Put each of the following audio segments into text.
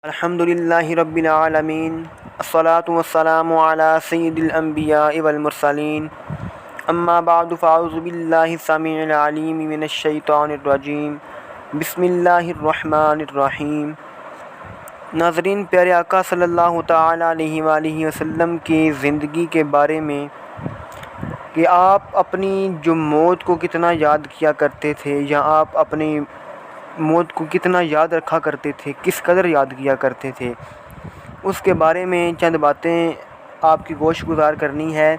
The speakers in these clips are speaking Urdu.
الحمدللہ رب العالمین الصلاۃ والسلام علی سید الانبیاء والمرسلین اما بعد فاعوذ باللہ السمیع العلیم من الشیطان الرجیم بسم اللہ الرحمن الرحیم۔ ناظرین، پیارے آقا صلی اللہ تعالی علیہ وآلہ وسلم کی زندگی کے بارے میں کہ آپ اپنی جو موت کو کتنا یاد کیا کرتے تھے، یا آپ اپنی موت کو کتنا یاد رکھا کرتے تھے، کس قدر یاد کیا کرتے تھے، اس کے بارے میں چند باتیں آپ کی گوش گزار کرنی ہے،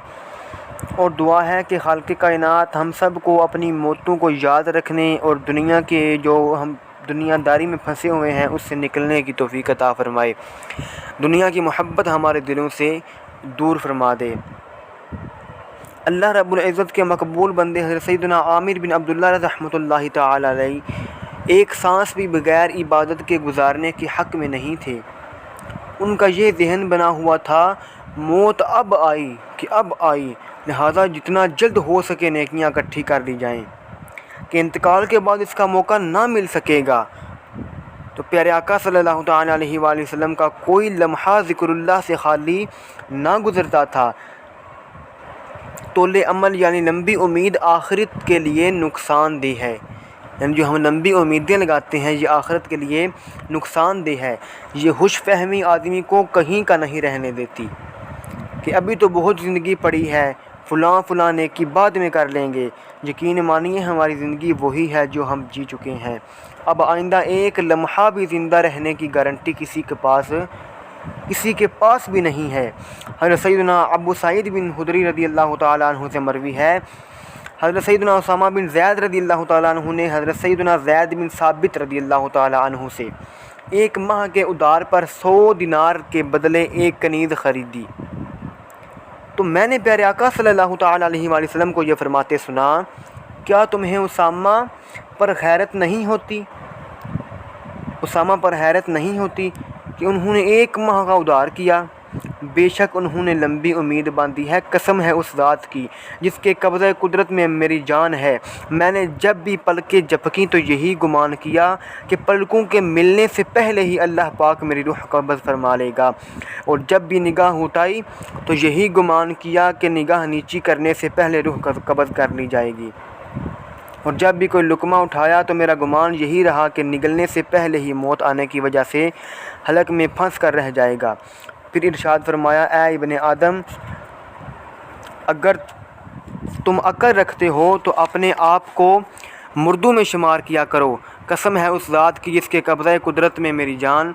اور دعا ہے کہ خالق کائنات ہم سب کو اپنی موتوں کو یاد رکھنے اور دنیا کے جو ہم دنیا داری میں پھنسے ہوئے ہیں اس سے نکلنے کی توفیق عطا فرمائے، دنیا کی محبت ہمارے دلوں سے دور فرما دے۔ اللہ رب العزت کے مقبول بندے حضرت سیدنا عامر بن عبداللہ رحمۃ اللہ تعالی علیہ ایک سانس بھی بغیر عبادت کے گزارنے کے حق میں نہیں تھے۔ ان کا یہ ذہن بنا ہوا تھا، موت اب آئی کہ اب آئی، لہٰذا جتنا جلد ہو سکے نیکیاں اکٹھی کر لی جائیں کہ انتقال کے بعد اس کا موقع نہ مل سکے گا۔ تو پیارے آقا صلی اللہ تعالیٰ علیہ وآلہ وسلم کا کوئی لمحہ ذکر اللہ سے خالی نہ گزرتا تھا۔ طول عمل یعنی لمبی امید آخرت کے لیے نقصان دہ ہے، یعنی جو ہم لمبی امیدیں لگاتے ہیں یہ آخرت کے لیے نقصان دہ ہے۔ یہ ہوش فہمی آدمی کو کہیں کا نہیں رہنے دیتی کہ ابھی تو بہت زندگی پڑی ہے، فلاں نیکی بعد میں کر لیں گے۔ یقین مانیے ہماری زندگی وہی ہے جو ہم جی چکے ہیں، اب آئندہ ایک لمحہ بھی زندہ رہنے کی گارنٹی کسی کے پاس بھی نہیں ہے۔ حضرت سیدنا ابو سعید بن خدری رضی اللہ تعالیٰ عنہ سے مروی ہے، حضرت سیدنا اسامہ بن زید رضی اللہ تعالیٰ عنہ نے حضرت سیدنا زید بن ثابت رضی اللہ تعالیٰ عنہ سے ایک ماہ کے ادار پر 100 دینار کے بدلے ایک کنیز خریدی۔ تو میں نے پیارے آقا صلی اللہ تعالیٰ علیہ وآلہ وسلم کو یہ فرماتے سنا، کیا تمہیں اسامہ پر حیرت نہیں ہوتی؟ اسامہ پر حیرت نہیں ہوتی کہ انہوں نے ایک ماہ کا ادار کیا، بے شک انہوں نے لمبی امید باندھی ہے۔ قسم ہے اس ذات کی جس کے قبضہ قدرت میں میری جان ہے، میں نے جب بھی پلکیں جھپکیں تو یہی گمان کیا کہ پلکوں کے ملنے سے پہلے ہی اللہ پاک میری روح قبض فرما لے گا، اور جب بھی نگاہ اٹھائی تو یہی گمان کیا کہ نگاہ نیچی کرنے سے پہلے روح قبض کر لی جائے گی، اور جب بھی کوئی لقمہ اٹھایا تو میرا گمان یہی رہا کہ نگلنے سے پہلے ہی موت آنے کی وجہ سے حلق میں پھنس کر رہ جائے گا۔ پھر ارشاد فرمایا، اے ابن آدم، اگر تم عقل رکھتے ہو تو اپنے آپ کو مردوں میں شمار کیا کرو۔ قسم ہے اس ذات کی جس کے قبضہ قدرت میں میری جان،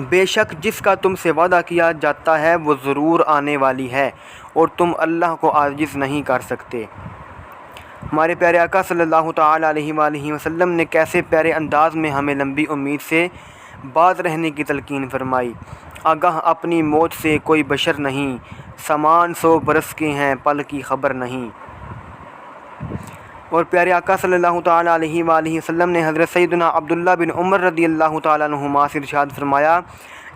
بے شک جس کا تم سے وعدہ کیا جاتا ہے وہ ضرور آنے والی ہے، اور تم اللہ کو عاجز نہیں کر سکتے۔ ہمارے پیارے آقا صلی اللہ تعالیٰ علیہ وآلہ وسلم نے کیسے پیارے انداز میں ہمیں لمبی امید سے باز رہنے کی تلقین فرمائی۔ آگاہ اپنی موت سے کوئی بشر نہیں، سامان 100 برس کے ہیں پل کی خبر نہیں۔ اور پیارے آقا صلی اللہ تعالیٰ علیہ وآلہ وسلم نے حضرت سیدنا عبداللہ بن عمر رضی اللہ تعالیٰ عنہما سے ارشاد فرمایا،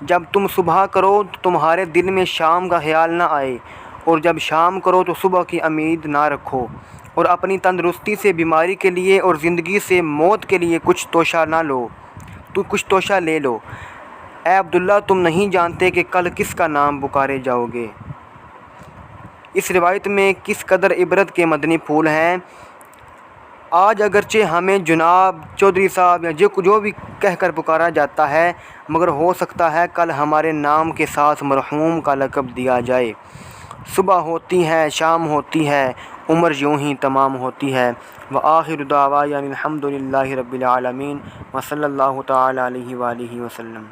جب تم صبح کرو تو تمہارے دل میں شام کا خیال نہ آئے، اور جب شام کرو تو صبح کی امید نہ رکھو، اور اپنی تندرستی سے بیماری کے لیے اور زندگی سے موت کے لیے کچھ توشہ لے لو۔ اے عبداللہ، تم نہیں جانتے کہ کل کس کا نام پکارے جاؤ گے۔ اس روایت میں کس قدر عبرت کے مدنی پھول ہیں۔ آج اگرچہ ہمیں جناب، چودھری صاحب یا جو بھی کہہ کر پکارا جاتا ہے، مگر ہو سکتا ہے کل ہمارے نام کے ساتھ مرحوم کا لقب دیا جائے۔ صبح ہوتی ہے، شام ہوتی ہے، عمر یوں ہی تمام ہوتی ہے۔ وآخر دعوانا الحمدللہ رب العالمین، وصلی اللہ تعالیٰ علیہ وآلہ وسلم۔